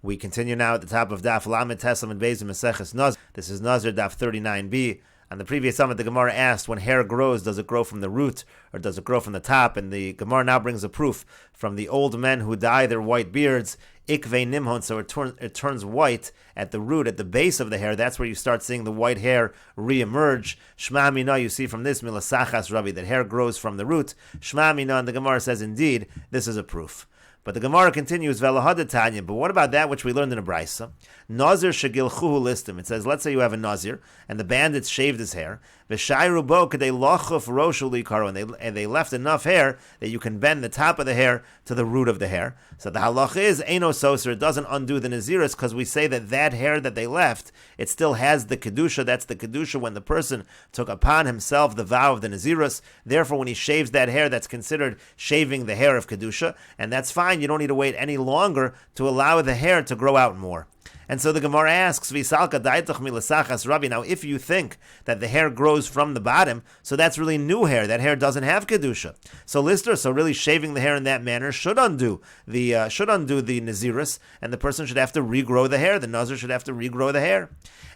We continue now at the top of Daf Lamed Teslam and Beis Meseches Nazir. This is Nazir Daf 39b. On the previous summit, the Gemara asked, when hair grows, does it grow from the root or does it grow from the top? And the Gemara now brings a proof from the old men who dye their white beards, ikvei nimhon, so it turns white at the root, at the base of the hair. That's where you start seeing the white hair re-emerge. Shma mina, you see from this, milasachas Rabbi, that hair grows from the root. Shma mina, and the Gemara says, indeed, this is a proof. But the Gemara continues, Velahad but what about that which we learned in a Brisa? Nazir shegilchuhu listim. It says, let's say you have a Nazir, and the bandits shaved his hair. V'shayru bo kadei lochuf roshu likaro, and they left enough hair that you can bend the top of the hair to the root of the hair. So the halach is, eino soser, it doesn't undo the Naziris, because we say that hair that they left, it still has the Kedusha. That's the Kedusha when the person took upon himself the vow of the Naziris. Therefore, when he shaves that hair, that's considered shaving the hair of Kedusha, and that's fine. You don't need to wait any longer to allow the hair to grow out more. And so the Gemara asks, Visalka daitach milasachas Rabbi. Now, if you think that the hair grows from the bottom, so that's really new hair. That hair doesn't have kedusha. So Lister, so really shaving the hair in that manner should undo the Naziris, and the person should have to regrow the hair. The Nazir should have to regrow the hair.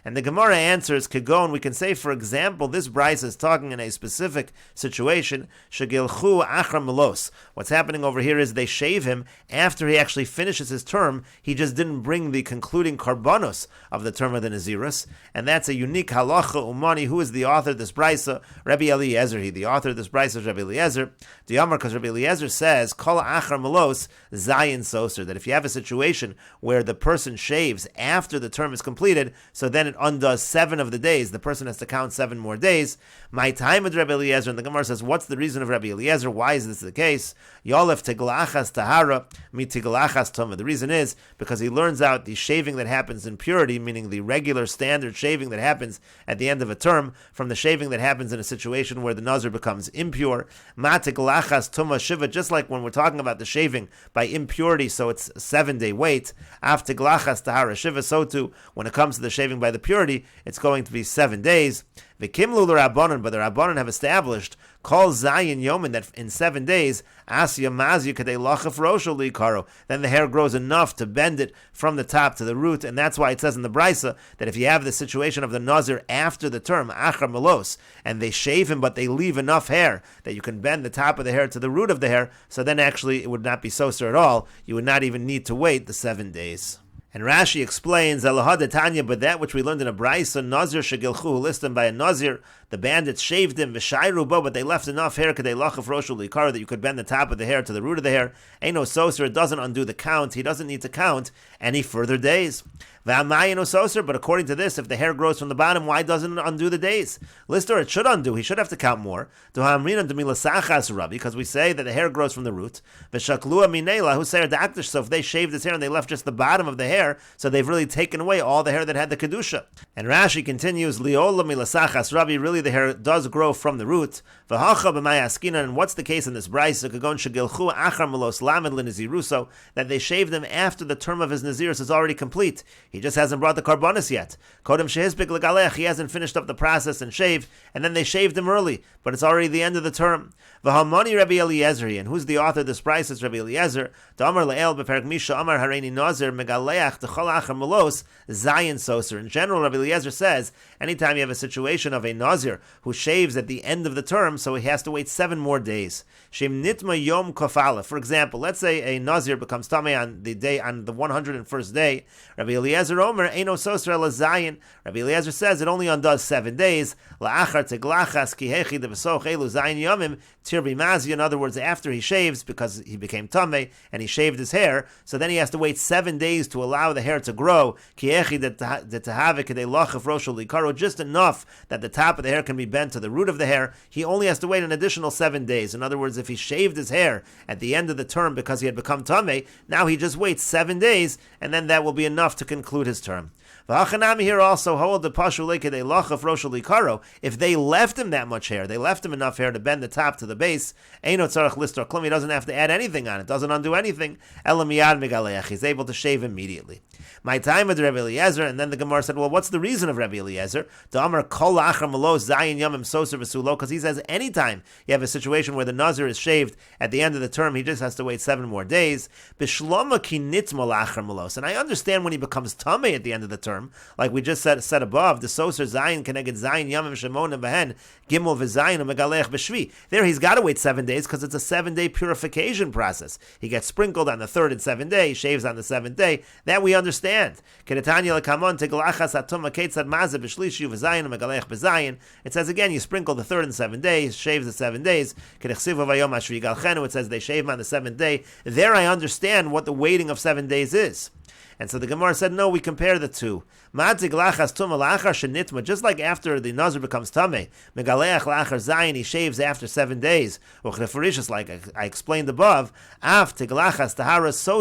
And the Gemara answers, Kagon, we can say, for example, this Bryce is talking in a specific situation, Shegilchu achar melos. What's happening over here is they shave him after he actually finishes his term. He just didn't bring the concluding karbanos of the term of the Naziris, and that's a unique halacha umani. Who is the author of this Brysa? Rabbi Eliezer. The author of this Brysa is Rabbi Eliezer. D'Amar, because Rabbi Eliezer says, Kol achar melos zayin soser, that if you have a situation where the person shaves after the term is completed, so then it undoes 7 of the days. The person has to count 7 more days. My time with Rabbi Eliezer, and the Gemara says, what's the reason of Rabbi Eliezer? Why is this the case? Yolef tiglachas tahara mi tiglachas tuma. The reason is because he learns out the shaving that happens in purity, meaning the regular standard shaving that happens at the end of a term, from the shaving that happens in a situation where the Nazir becomes impure. Ma tiglachas tuma shiva, just like when we're talking about the shaving by impurity, so it's a 7-day wait. Af tiglachas tahara shiva, so too, when it comes to the shaving by the purity, it's going to be 7 days. V'kimlu l'Rabbanan, but the Rabbanan have established, call Zayin Yomin, that in 7 days, Asya Mazya kadei lachaf rosho likaro, then the hair grows enough to bend it from the top to the root, and that's why it says in the Brisa that if you have the situation of the Nazir after the term, achar melos, and they shave him but they leave enough hair that you can bend the top of the hair to the root of the hair, so then actually it would not be soser at all. You would not even need to wait the 7 days. And Rashi explains, but that which we learned in a Brisa, Nazir shegilchu, listed by a Nazir, the bandits shaved him, v'shayru bo, but they left enough hair kadei lachaf roshu likara, that you could bend the top of the hair to the root of the hair. Eino soser, it doesn't undo the count. He doesn't need to count any further days. V'amayin soser, but according to this, if the hair grows from the bottom, why doesn't it undo the days? Lister, it should undo. He should have to count more. Because we say that the hair grows from the root. V'shaklua minela, who say daktish, so if they shaved his hair and they left just the bottom of the hair, so they've really taken away all the hair that had the kedusha. And Rashi continues, liola milasachas Rabbi, really the hair does grow from the root. V'hacha b'mayaskina, and what's the case in this Brisa? Kagon shegilchu achar melos lamed l'naziruso, that they shaved him after the term of his nazirus is already complete. He just hasn't brought the karbonis yet. Kodem shehizbik legalech, he hasn't finished up the process and shaved, and then they shaved him early, but it's already the end of the term. V'hamani Rabbi Eliezer, and who's the author of this Brisa? It's Rabbi Eliezer. D'amar le'el b'perek misha amar hareini nazir megaleach t'chol achar melos zayin soser. In general, Rabbi Eliezer says, anytime you have a situation of a nazir who shaves at the end of the term, so he has to wait 7 more days. Shem nitma yom kofala. For example, let's say a nazir becomes tamei on the 101st day. Rabbi Eliezer Omer eino soser ela zayin. Rabbi Eliezer says it only undoes 7 days. La'achar teglachas ki hechi devasoch elu zayin yomim tirbi mazi. In other words, after he shaves, because he became tamei and he shaved his hair, so then he has to wait 7 days to allow the hair to grow. Ki hechi detahave kedei lachaf rosho likaro, just enough that the top of the hair can be bent to the root of the hair. He only has to wait an additional 7 days. In other words, if he shaved his hair at the end of the term because he had become tamei, now he just waits 7 days, and then that will be enough to conclude his term. V'hachanami here also hold the pashu lekadei lachaf rosho likaro. If they left him that much hair, they left him enough hair to bend the top to the base, eino tzarach listor klum, he doesn't have to add anything on it, doesn't undo anything. Ela miyad megaleach, he's able to shave immediately. My time with Rabbi Eliezer, and then the Gemara said, well, what's the reason of Rabbi Eliezer? The Amar kol achar melos Zayin Yomim Soser V'Sulo, because he says anytime you have a situation where the Nazir is shaved at the end of the term, he just has to wait 7 more days. Bishloma ki nitma lachar malos. And I understand when he becomes tamei at the end of the term, like we just said above, the Soser Zayin Keneged Zayin Yomim Shemona Behen Gimel V'Zayin U'Megalech B'Shvi. There he's got to wait 7 days because it's a 7-day purification process. He gets sprinkled on the 3rd and 7th day, shaves on the 7th day. That we understand. It says again, you sprinkle the 3rd and 7th day, shaves the 7 days. It says they shave him on the 7th day. There I understand what the waiting of 7 days is. And so the Gemara said, no, we compare the two. Just like after the Nazir becomes Tameh, he shaves after 7 days. Like I explained above, so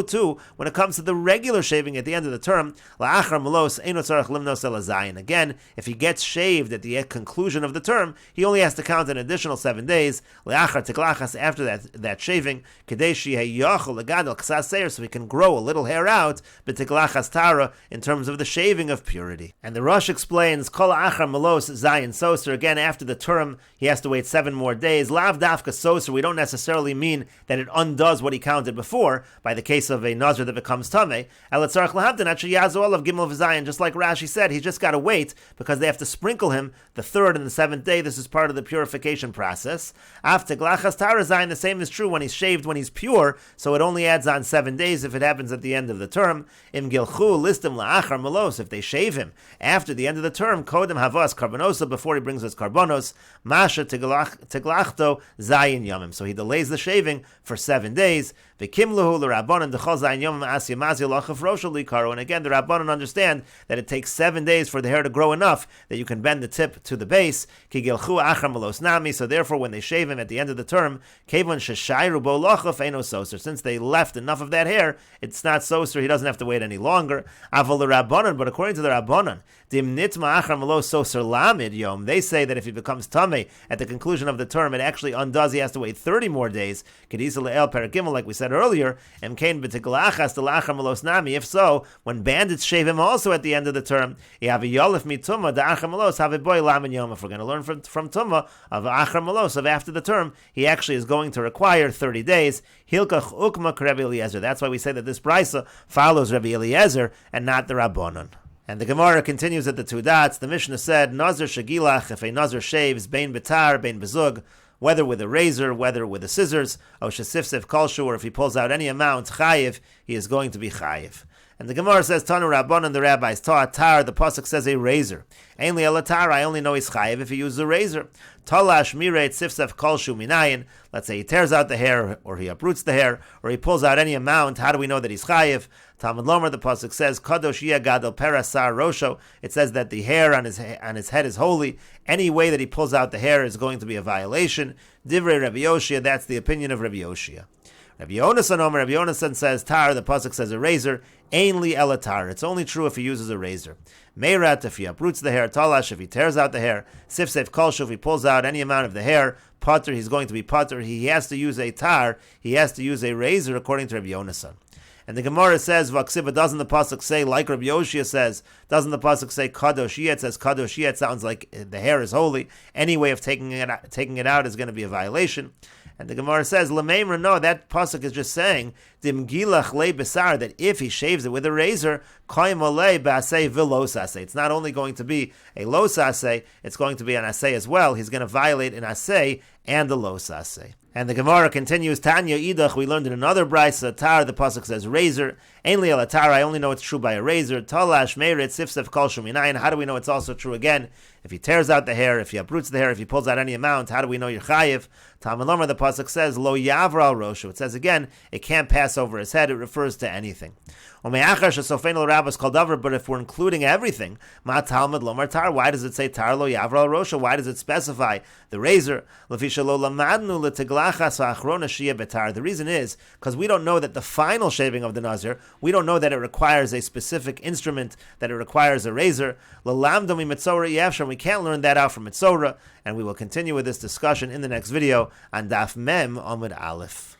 too, when it comes to the regular shaving at the end of the term, again, if he gets shaved at the conclusion of the term, he only has to count an additional 7 days after that shaving, so he can grow a little hair out, in terms of the shaving of purity. And the Rosh explains, Kol achar malos zayin soser, again after the term, he has to wait 7 more days. Lav dafka soser, we don't necessarily mean that it undoes what he counted before, by the case of a Nazir that becomes tameh. Elatzarach lahavdin actually yazol of gimel v'zayin, just like Rashi said, he's just got to wait, because they have to sprinkle him the 3rd and the 7th day. This is part of the purification process. After glachas tara zayin, the same is true when he's shaved, when he's pure, so it only adds on 7 days if it happens at the end of the term. Im gilchu listim la'achar malos, if they shave him after the end of the term, kodem havas karbonosa, before he brings his karbonos, masha tiglachto zayin yomim. So he delays the shaving for 7 days. V'kimluhu l'rabbanan d'chol zayin yomim asya mazil lachaf rosha likaro. And again, the rabbanan understand that it takes 7 days for the hair to grow enough that you can bend the tip to the base. Ki gilchu achar malos nami. So therefore, when they shave him at the end of the term, kevon sheshayru bo lachaf eino soser. Since they left enough of that hair, it's not soser. He doesn't have to wait any longer. Aval l'rabbanan, but according to the rabbanan, dim nitma achar malos soser lamid yom. They say that if he becomes tamei at the conclusion of the term, it actually undoes. He has to wait 30 more days. Kedisa le'el perakimel, like we said earlier. Emkein b'tiglachas delachar malos nami. If so, when bandits shave him also at the end of the term, have a yolif mituma da'achar malos have a boy lamin yom. If we're going to learn from Tumah of achar malos of after the term, he actually is going to require 30 days. Hilkach ukma Rabbi Eliezer. That's why we say that this brisa follows Rabbi Eliezer and not the Rabbanon. And the Gemara continues at the 2 dots. The Mishnah said, Nazir shagilach, if a Nazir shaves, bein betar, bein bezug, whether with a razor, whether with the scissors, or shesifsef kolshu, or if he pulls out any amount, chayiv, he is going to be chayiv. And the Gemara says, Tanu Rabbanan, the rabbis taught tar, the pasuk says a razor. Ainli elatar, I only know he's chayiv if he uses a razor. Talash mireit sifsef kolshu minayin. Let's say he tears out the hair, or he uproots the hair, or he pulls out any amount. How do we know that he's chayiv? Talmud Lomer, the pasuk says, Kadosh yeh gadol perasar rosho. It says that the hair on his head is holy. Any way that he pulls out the hair is going to be a violation. Divrei Rabbi Yoshia, that's the opinion of Rabbi Yoshia. Rabbi Yonasan says tar, the pasuk says a razor, ainli elatar. It's only true if he uses a razor. Meirat, if he uproots the hair. Talash, if he tears out the hair. Sifsef kolshu, if he pulls out any amount of the hair. Potter, he's going to be potter. He has to use a tar. He has to use a razor, according to Rabbi Yonasan. And the Gemara says, Vaksiva, doesn't the pasuk say, like Rabbi Yoshia says, doesn't the pasuk say kadosh yeh? It says kadosh yeh. It sounds like the hair is holy. Any way of taking it out is going to be a violation. And the Gemara says, L'meimra, no, that pasuk is just saying, Dim gilach le besar, that if he shaves it with a razor, koim olei ba'aseh v'los aseh. It's not only going to be a los aseh, it's going to be an aseh as well. He's going to violate an aseh and a los aseh. And the Gemara continues, Tanya idach, we learned in another brisa, tar, the pasuk says razor. Ainli el tar, I only know it's true by a razor. Talash meirit sifsef kol shuminayin. How do we know it's also true again? If he tears out the hair, if he uproots the hair, if he pulls out any amount, how do we know you're chayiv? Talmud Lomer, the pasuk says, lo yavra al roshu. It says again, it can't pass over his head. It refers to anything. But if we're including everything, ma Talmud Lomar tar, why does it say tar lo yavra al roshu? Why does it specify the razor? The reason is because we don't know that the final shaving of the Nazir, we don't know that it requires a specific instrument, that it requires a razor. We can't learn that out from Mitzorah, and we will continue with this discussion in the next video on Daf Mem Amud Aleph.